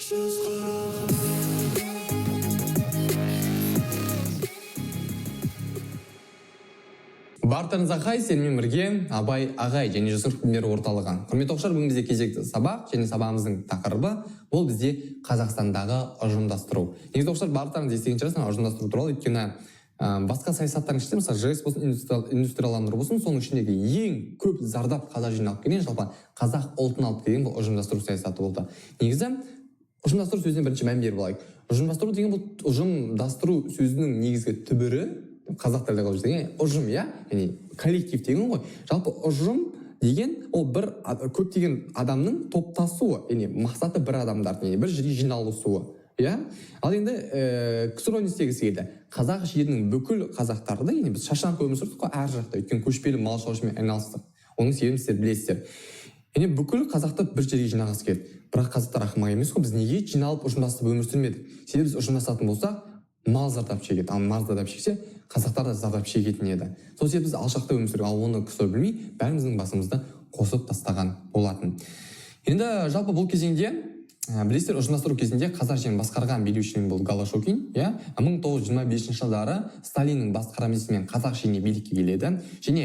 Бартарыңызға қай, сенімен бірге Абай ағай және Жүсіп білімдері орталығы. Құрметті оқушылар, бүгін бізде кезекті сабақ және сабағымыздың тақырыбы бұл бізде Қазақстандағы ұжымдастыру. Негізі оқушылар, барлықтарыңыз естіген шығарсыздар ұжымдастыру туралы, өйткені басқа саясаттардың ішінде, мысалы ЖЭС болсын, индустрияландыру болсын, соның ішіндегі ең көп зардап қазақ жеріне алып келген, жалпы қазақ ұлтын алып келген бұл ұжымдастыру саясаты болды. Негізі ұжымдастыру сөзіне бірінші мән беріп алайық. Ұжымдастыру деген бұл ұжымдастыру сөзінің негізгі түбірі қазақ тілінде қалып жүрген ұжым, яғни коллектив деген ғой. Жалпы ұжым деген ол бір көптеген адамның топтасуы, яғни мақсаты бір адамдардың, яғни бір жерге жиналысуы. Ал енді ксро не істегісі келді? Қазақ жерінің бүкіл қазақтарды, яғни біз шашаңқы өмір сүрдік қой әр жақта, өйткені көшпелі мал шаруашылығымен айналыстық. Оның себебін сіздер білесіздер. Яғни бүкіл қазақты бір жерге жинағысы келді. Бірақ қазақтар ақымақ емес қой, біз неге жиналып ұжымдасып өмір сүрмедік? Себебі біз ұжымдасатын болсақ, мал зардап шегеді, ал мал зардап шексе, қазақтар да зардап шегетін еді. Сол себепті біз алшақта өмір сүрдік, ал оны кісі білмей, бәріміздің басымызды қосып тастаған болатын. Енді жалпы бұл кезеңде, білесіздер, ұжымдастыру кезінде қазақ жерін басқарған билеушінің бұл Голошокин, 1925 жылдары Сталиннің басқармасымен қазақ жеріне билікке келеді. Және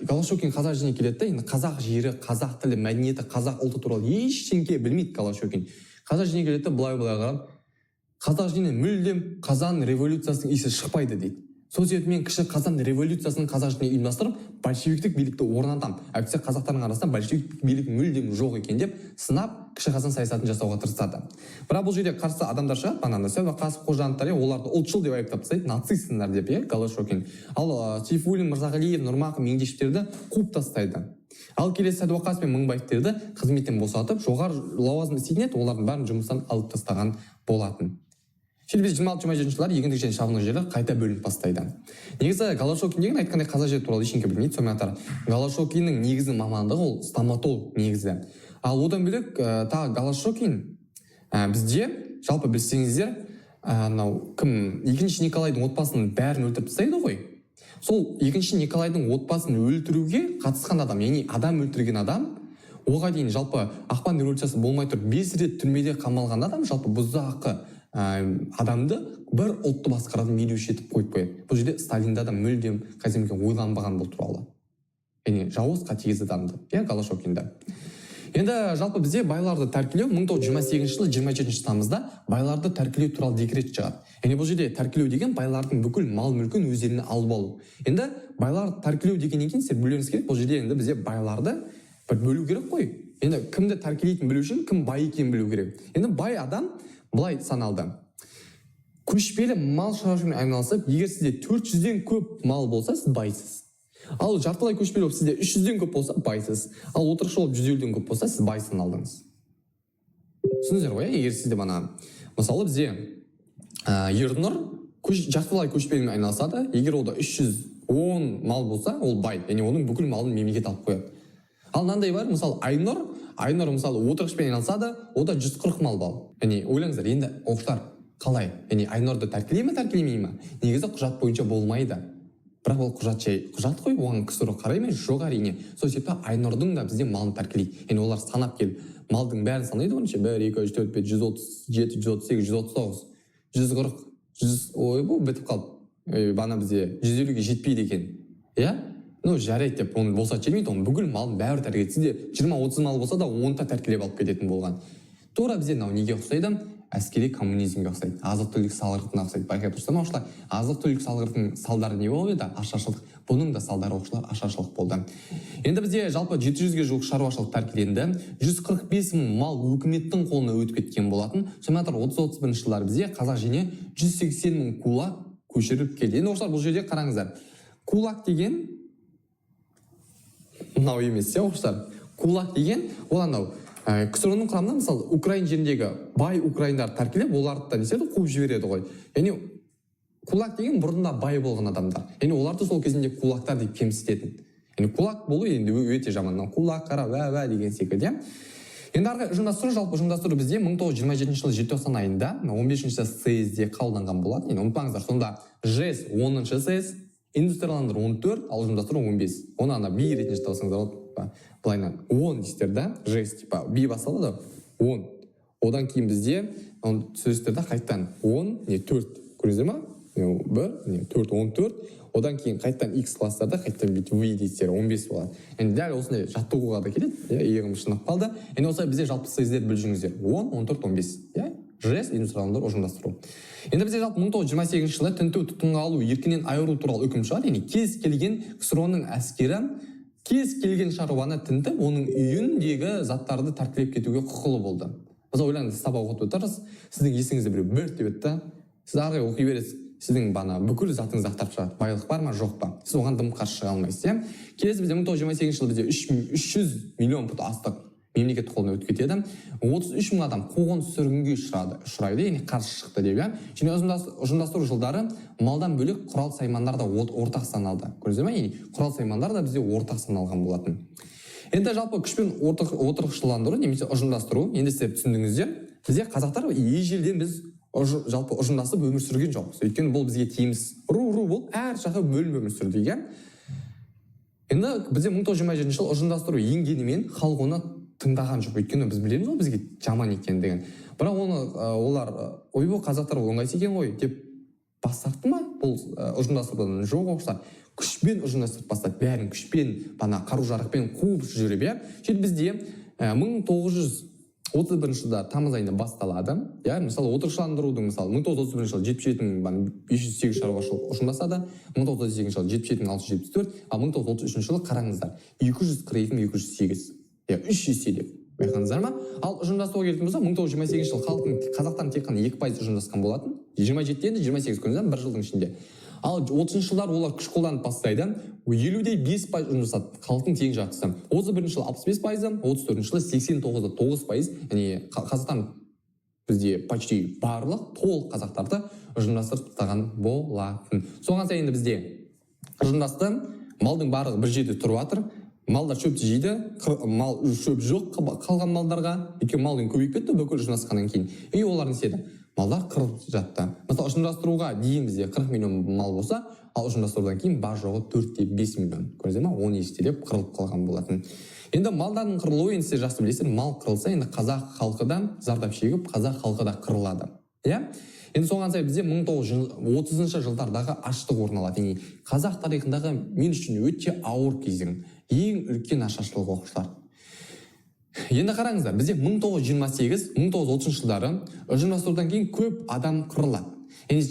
Голошокин қазақ жеріне келеді, енді қазақ жері, қазақ тілі, мәдениеті, қазақ ұлты туралы ештеңе білмейді Голошокин. Қазақ жеріне келеді, былай қарап, қазақ жерінен мүлдем Қазан революциясының иісі шықпайды дейді. Сол себептен кіші Қазан революциясын қазақ жеріне ұйымдастырып, большевиктік билікті орнатам. Әйтпесе қазақтардың арасында большевиктік билік мүлдем жоқ екен деп сынап, кіші Қазан саясатын жасауға тырысады. Бірақ бұл жерде қарсы адамдар шығады, бананда Сәуақасов қожанттар, оларды ұлтшыл деп айыптап тастайды, нацистсіңдер деп, Голошокин. Ал Сейфуллин, Мырзағалиев, Нұрмақов, Меңдешевтерді қуып тастайды. Ал келесі Сәдуақасов пен Мыңбаевтерді қызметтен босатып, жоғары лауазым істейтін еді, олардың бәрін жұмыстан алып тастаған болатын. Şimdi біз 26-27 жылдары егіндік және шабындық жері қайта бөлініп бастайды. Негізі Голошокин деген айтқандай қазақ жері туралы ештеңе білмейді, сонымен қатар Голошокиннің негізгі мамандығы ол стоматолог негізі. Ал одан бөлек тағы Голошокин бізде жалпы білсеңіздер, екінші Николайдың отбасының бәрін өлтіріп тастайды ғой. Сол екінші Николайдың отбасын өлтіруге қатысқан адам, яғни адам өлтірген адам, оған дейін жалпы ақпан революциясы болмай тұрып 5 рет түрмеде қамалған адам, жалпы бұзақы адамды бір ұлтты басқаратын билеуші етіп қойып қояды. Бұл жерде Сталинда да мүлдем қазірмен ойланбаған бұл туралы. Яғни жауыз қатігез адамды, Голошокинді. Енді жалпы бізде байларды тәркілеу 1928 жылы 27 тамызда байларды тәркілеу туралы декрет шығады. Яғни бұл жерде тәркілеу деген байлардың бүкіл мал мүлкін өздеріне алып алу. Енді байларды тәркілеу дегеннен кейін сіздер білуіңіз керек, бұл жерде енді бізде байларды бір бөлу керек қой. Енді кімді тәркілейтін білу үшін кім бай екенін білу керек. Енді бай адам былай саналды. Көшпелі мал шаруашылығымен айналысып, егер сізде 400-ден көп мал болса, сіз байсыз. Ал жартылай көшпелі болып сізде 300-ден көп болса, байсыз. Ал отырықшы болып 150-ден көп болса, сіз бай саналдыңыз. Түсіндіңіздер ғой, егер сізде мысалы бізде Ернұр жартылай көшпелімен айналысады, егер олда 310 мал болса, ол бай, яғни оның бүкіл малын мемлекет алып қояды. Ал мынандай бар, мысалы Айнұр мысалы отырықшымен айналысады, ода 140 мал бар. Яғни ойлаңыздар, енді оқушылар қалай? Яғни Айнұрды тәркілемей ме? Негізі құжат бойынша болмайды. Бірақ ол құжат қой, оған ксро қарай ма? Жоқ әрине. Сол себепті Айнұрдың да бізде малын тәркілейді. Яғни олар санап келіп, малдың бәрін санайды ғой, 1, 2, 3, 4, 5, 137, 138, 139, 140, 100, ой, бұл бітіп қалды. Бана бізде 150-ге жетпейді екен. Жарайды деп, оны болса келмейді, оның бүкіл малын бәрі тәркілейді. Сізде 20-30 мал болса да, 10-та тәркілеп алып кететін болған. Тура бізде неге ұқсайды? Әскери коммунизмге ұқсайды. Азық-түлік салғыртына ұқсайды. Байқап тұрсыздар ма, оқушылар? Азық-түлік салғыртының салдары не болып еді? Ашаршылық. Бұның да салдары, оқушылар, ашаршылық болды. Енді бізде жалпы 700-ге жуық шаруашылық тәркіленді. 145 мың мал өкіметтің қолына өтіп кеткен болатын. Сонымен қатар 30-31 жылдары бізде қазақ жеріне 180 мың кулак көшіріп келді. Енді оқушылар, бұл жерде қараңыздар. Кулак деген мынау емес, оқушылар. Кулак деген ол анау ксро-ның құрамында, мысалы, Украин жеріндегі бай украиндар тәркілеп, оларды да неседі қуып жібереді ғой. Яғни кулак деген бұрында бай болған адамдар. Яғни оларды сол кезінде кулактар деп кемсітетін. Яғни кулак болу енді өте жаман. Кулак қара вә деген секілді. Енді арғы ұжымдастыру, жалпы ұжымдастыру бізде 1927 жылы желтоқсан айында 15-ші съезде қабылданған болады. Енді ұмытпаңыздар, сонда ЖЭС 10-шы съез, индустрияландыру 14, ал ұжымдастыру 15. Оны ана би ретінде жатасыңыздар, былайынан 10 дейсіздер да, ЖЭС, типа би басталады, 10. Одан кейін бізде сөздерді қайттан 10, 4 көрдіңіздер ма? 1, 4, 14. Одан кейін қайттан x класстарда қайттан бүйтіп v дейсіздер 15 болады. Енді дәл осындай жаттығуға да келеді. Иығым шынып қалды. Енді осылай бізде жалпы сайыздар білжіңіздер. 10, 14, 15. ЖС индустриалдарды ұжымдастыру. Енді бізде жалпы 1928 жылы тінту, тұтқынға алу, еркінен айыру туралы үкім шығады. Яғни кез келген КСРО-ның әскері кез келген шаруаны тінтіп, оның үйіндегі заттарды тәркілеп кетуге құқылы болды. Біз ойлаңыз, сабақ оқып отырсыз, сіздің есіңізде біреу бөрт деп өтті, сіз ары оқи бересіз, сіздің бүкіл затыңызды ақтарып шығады. Байлық бар ма, жоқ па? Сіз оған дым қарсы шыға алмайсыз. Келесі бізде 1928 жылы бізде 300 миллион пұт астық мемлекеттік қолына өтіп кетеді. 33 мың адам қуғын сүргінге ұшырайды, яғни қарсы шықты деп. Және ұжымдастыру жылдары малдан бөлек құрал саймандар да ортақ саналды. Көрдіңіздер ме? Яғни құрал саймандар да бізде ортақ саналған болатын. Енді жалпы күшпен отырықшыландыру немесе ұжымдастыру, енді сіздер түсіндіңіздер. Бізде қазақтар ежелден біз жалпы ұжымдасып өмір сүрген жоқпыз. Өйткені бұл бізге тиімсіз. Ру болып әр жаққа бөлініп өмір сүрді деген. Енді бізде 1927 жылы ұжымдастыру енгенімен халық оны тыңдаған жоқ. Өйткені біз білеміз ғой бізге жаман екен деген. Бірақ олар ойбай қазақтар оңайсы екен ғой деп бас тартты ма? Бұл ұжымдастырудан жоқ оқушылар. Күшпен ұжымдастырып бастады. Бәрін күшпен, қару-жарақпен қуып жүріп. Бізде 1931 жылда тамыз айында басталады. Мысалы, отырықшыландырудың мысалы 1931 жылы 77 508 шаруашылық ұжымдасады, 1938 жылы 77 674, ал 1933 жылы қараңыздар 242 208. 3 есе деп байқаңыздар ма? Ал ұжымдастыруға келетін болса, 1928 жылы қазақтан тек қана 2% ұжымдасқан болатын. 27-ден 28 көрдіңіздер, бір жылдың ішінде. Ал 30 жылдар олар күш қолданып бастайды. 50-де 5% ұжымдасады, халықтың тең жартысы. 31 жылы 65%, 34 жылы 89-да 9%, яғни қазақтан бізде почти барлық толық қазақтарды ұжымдастырып тастаған болатын. Соған сайын енді бізде ұжымдасты, малдың барлығы бір жерде тұрып жатыр. Малдар шөпті жейді, мал шөп жоқ қалған малдарға, өйткені малдың көбейіп кетті бүкіл ұжымдасқаннан кейін. Олар не істеді? Малдар қырылып жатты. Мысалы, ұжымдастыруға дейін бізде 40 миллион мал болса, ал ұжымдастырудан кейін бар жоғы 4-5 миллион. Көрдіңіздер ме? 10 еселеп қырылып қалған болатын. Енді малдардың қырылуы енді сіздер жақсы білесіздер, мал қырылса, енді қазақ халқы да зардап шегіп, қазақ халқы да қырылады. Енді соған сай бізде 1930 жылдардағы аштық орын алады. Қазақ тарихындағы мен үшін өте ауыр кезең, ең үлкен ашаршылық оқушылар. Енді қараңыздар, бізде 1928-1930 жылдары ұжымдастырудан кейін көп адам қырылады.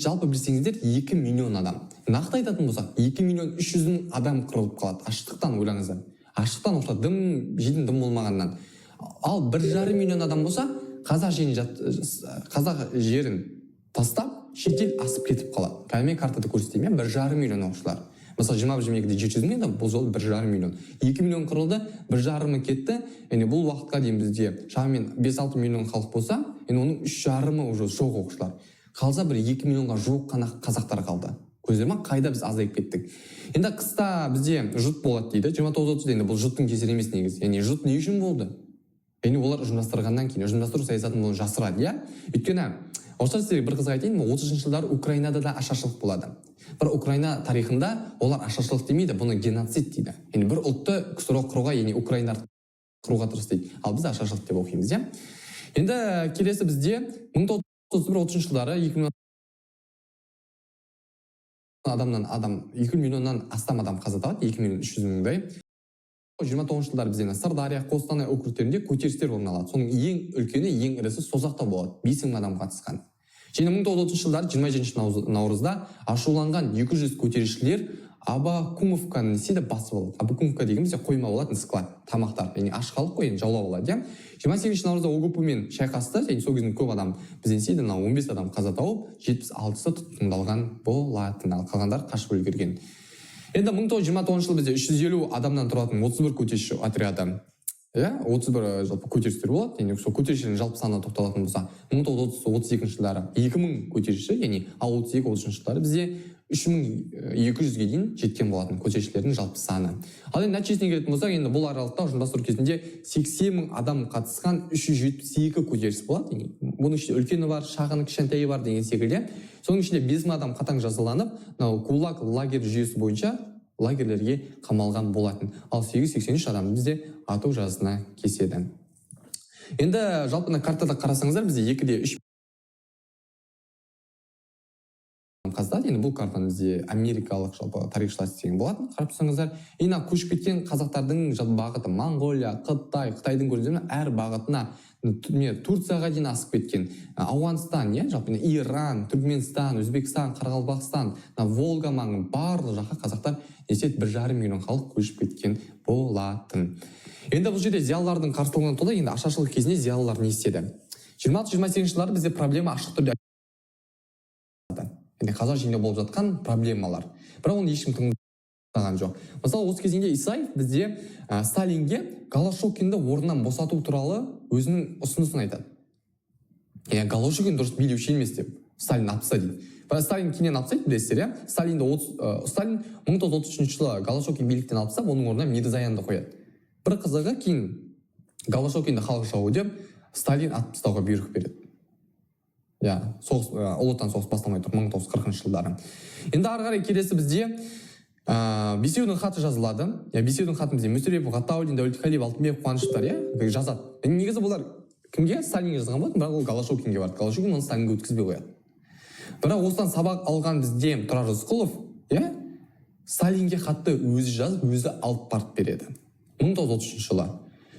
Жалпы білсеңіздер 2 миллион адам. Нақты айтатын болсақ, 2 миллион 300 мың адам қырылып қалады. Аштықтан ойлаңыздар. Аштықтан оқушылар жейтін дым болмағаннан. Ал 1,5 миллион адам болса, қазақ жерін тастап, шетел асып кетіп қалады. Кәдімгі картада көрсетейін, 1,5 миллион оқушылар. Мысалы, 20-22-де 700 мың, бұл жолы 1,5 миллион. 2 миллион қырылды, 1,5 кетті. Бұл уақытқа дейін бізде шамамен 5-6 миллион халық болса, оның 3,5 уже жоқ оқушылар. Қалса бір 2 миллионға жоқ қана қазақтар қалды. Көздер ма? Қайда біз азайып кеттік. Енді қыста бізде жұт болады дейді. 29-30-да енді бұл жұттың кесірі емес негізі. Жұт не үшін болды? Олар ұжымдастырғаннан кейін ұжымдастыру саясатын оны жасырады, Өйткені осылай сіздерге бір қызық айтайын, 30-шы жылдары Украинада да ашаршылық болады. Бір Украина тарихында олар ашаршылық демейді, бұны геноцид дейді. Бір ұлтты КСРО құруға, Украиндар құруға тырысты дейді. Ал біз ашаршылық деп оқимыз, Енді келесі бізде 1931-30 жылдары 2 миллионнан астам адам қаза тауады, 2 миллион 300 мыңдай. 29 жылдары бізде Сырдария, Қостанай округтерінде көтерілістер орын алады. Соның ең үлкені, ең ірісі Созақта болады. 5 мың адам қатысқан. Және 1930 жылдары 27 наурызда ашуланған 200 көтерілісшілер Абакумовканы басып алады. Абакумовка деген бізде қойма болатын склад, тамақтар, аш халық қой, жаулап алады. 28 наурызда ОГПУ-мен шайқасты, сол кездің көп адам бізден 15 адам қаза тауып, 76-сы тұтқындалған болатын, ал қалғандар қашып үлгерген. Енді 1929 жылы бізде 350 адамнан тұратын 31 көтерілісші отряды, 31 жалпы көтерілістер болады. Сол көтерілісшілердің жалпы санына тоқталатын болса, 1932 жылдары 2000 көтерілісші, ал 32-33 жылдары бізде 3200-ге дейін жеткен болатын көтерілісшілердің жалпы саны. Ал енді нәтижесіне келетін болсақ, енді бұл аралықта ұжымдастыру кезінде 80 мың адам қатысқан 372 көтеріліс болады. Бұның ішінде үлкені бар, шағын, кішкентайы бар деген секілді. Соның ішінде 5 мың адам қатаң жазаланып, ГУЛАГ лагерь жүйесі бойынша лагерлерге қамалған болатын. Ал 883 адам бізде ату жазасына кеседі. Енді жалпы картада қарасаңыздар бізде 2-3 қазда, енді бұл картаны бізде америкалық жалпы тарихшылар істеген болатын. Қарап тұрсаңыздар, енді көшіп кеткен қазақтардың жалпы бағыты Монғолия, Қытайдың көрдіңіздер ме, әр бағытына Турцияға дейін асып кеткен. Ауғанстан, жалпы Иран, Түркменстан, Өзбекстан, Қарақалпақстан, Волга маңы барлық жаққа қазақтар 1,5 миллион халық көшіп кеткен болатын. Енді бұл жерде зиялылардың қарсылығынан толы, енді ашаршылық кезінде зиялылар не істеді? 26-28 жылдары бізде проблема ашық түрде қазақ жерінде болып жатқан проблемалар. Бірақ оны ешкім тыңдаған жоқ. Мысалы, осы кезеңде Исаев бізде Сталинге Голошокинді орнынан босату туралы өзінің ұсынысын айтады. Голошокин дұрыс билеуші емес деп Сталин апса дейді. Сталин кейіннен апсайды, білесіздер, Сталин 1933 жылы Голошокин биліктен алыпса, оның орнына Мирзаянды қояды. Бір қызығы, кейін Голошокинді халық жауы деп Сталин ат тастауға бұйрық береді. Ұлы отан соғыс басталмай тұр 1940 жылдары. Енді ары қарай келесі бізде Бесеудің хаты жазылады. Бесеудің хатын бізде Мүсірепов, Ғатауллин, Дәулеткалиев, Алтынбеков, Қуаныштар жазады. Негізі бұлар кімге? Сталинге жазған болатын, бірақ ол Голошокинге барды. Голошокин оны Сталинге өткізбей қояды. Бірақ осыдан сабақ алған бізде Тұрар Рысқұлов, Сталинге хатты өзі жазып, өзі алып барып береді. 1933 жылы.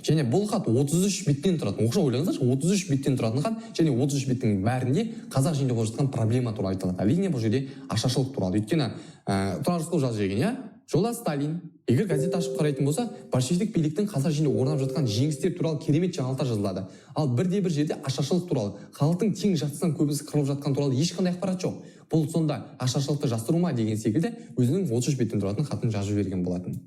Және бұл хат 33 беттен тұратын. Оқша ойлаңыздаршы, 33 беттен тұратын хат, және 33 беттің бәрінде қазақ жерінде болып жатқан проблема туралы айтылады. Әрине бұл жерде ашаршылық туралы. Өйткені Тұрар Рысқұлов жазып жүрген, Жолдас Сталин, егер газет ашып қарайтын болса, большевиктік биліктің қазақ жерінде орнап жатқан жеңістер туралы керемет жаңалықтар жазылады. Ал бірде-бір жерде ашаршылық туралы, халықтың тең жартысынан көбісі қырылып жатқан туралы ешқандай ақпарат жоқ. Бұл сонда ашаршылықты жасыру ма деген секілді өзінің 33 беттен тұратын хатын жазып берген болатын.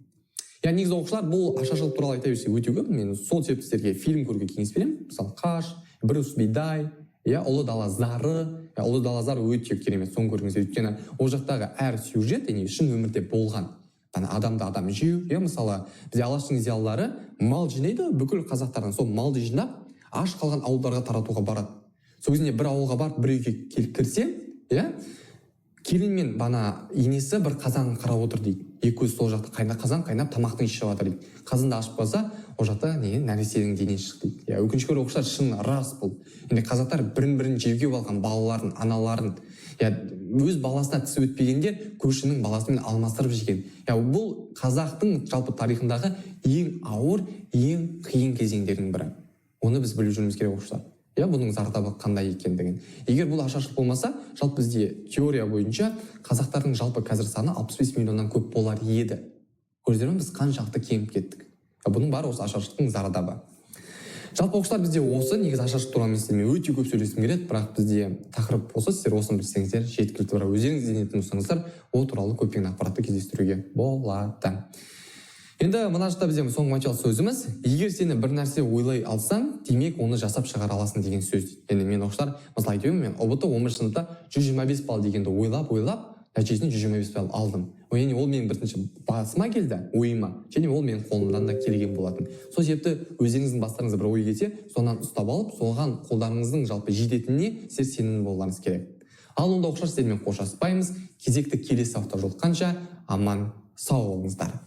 Негізі оқушылар бұл ашаршылық туралы айта берсе өте көп. Мен сол себепті сіздерге фильм көруге кеңес беремін. Мысалы, Қаш, Брюс Бидай, Ұлы дала зары. Ұлы дала зары өте керемет, соны көріңіздер. Өйткені ол жақтағы әр сюжет шын өмірде болған. Адамды адам жеу, мысалы, бізде алаштың зиялылары мал жинайды, бүкіл қазақтардан сол малды жинап, аш қалған ауылдарға таратуға барады. Сол кезінде бір ауылға барып, бір үйге келіп кірсе, келін мен енесі бір қазан қарап отыр дейді. Екі көз сол жақта қазан қайнап, тамақтың ішіп жатыр дейді. Қазанды ашып қалса, ол жақта нәрестенің денесі шықты дейді. Өкінішке орай оқушылар, шын рас бұл. Енді қазақтар бірін-бірін жеуге алған балаларын, аналарын, өз баласына тісі өтпегендер көршінің баласымен алмастырып жеген. Бұл қазақтың жалпы тарихындағы ең ауыр, ең қиын кезеңдердің бірі. Оны біз біліп жүрміз керек оқушылар. Бұның зардабы қандай екендігін. Егер бұл ашаршылық болмаса, жалпы бізде теория бойынша қазақтардың жалпы қазір саны 65 миллионнан көп болар еді. Көрдіңіздер ме, біз қаншалықты кеміп кеттік. Бұның бәрі осы ашаршылықтың зардабы. Жалпы оқушылар, бізде осы негізі ашаршылық туралы мен өте көп сөйлескім келеді, бірақ бізде тақырып осы, сіздер осыны білсеңіздер жеткілікті. Бірақ өздеріңіз ізденетін болсаңыздар, ол туралы көптеген ақпаратты кездестіруге болады. Енді мына жақта бізде соңғы мотивациялық сөзіміз, егер сені бір нәрсе ойлай алсаң, демек оны жасап шығара аласың деген сөз. Енді мен оқушылар, мысалы айтуым, мен ұбт 11 сыныпта 125 балл дегенді ойлап, нәтижесінде 125 балл алдым. Ол менің бірінші басыма келді, ойыма, және ол менің қолымдан да келген болатын. Сол себепті өздеріңіздің бастарыңызда бір ой келсе, содан ұстап алып, соған қолдарыңыздың жалпы жететініне сіздер сенімді болуларыңыз керек. Ал онда оқушылар, сіздермен қоштаспаймыз. Кезекті келесі сабақта жолыққанша аман сау болыңыздар.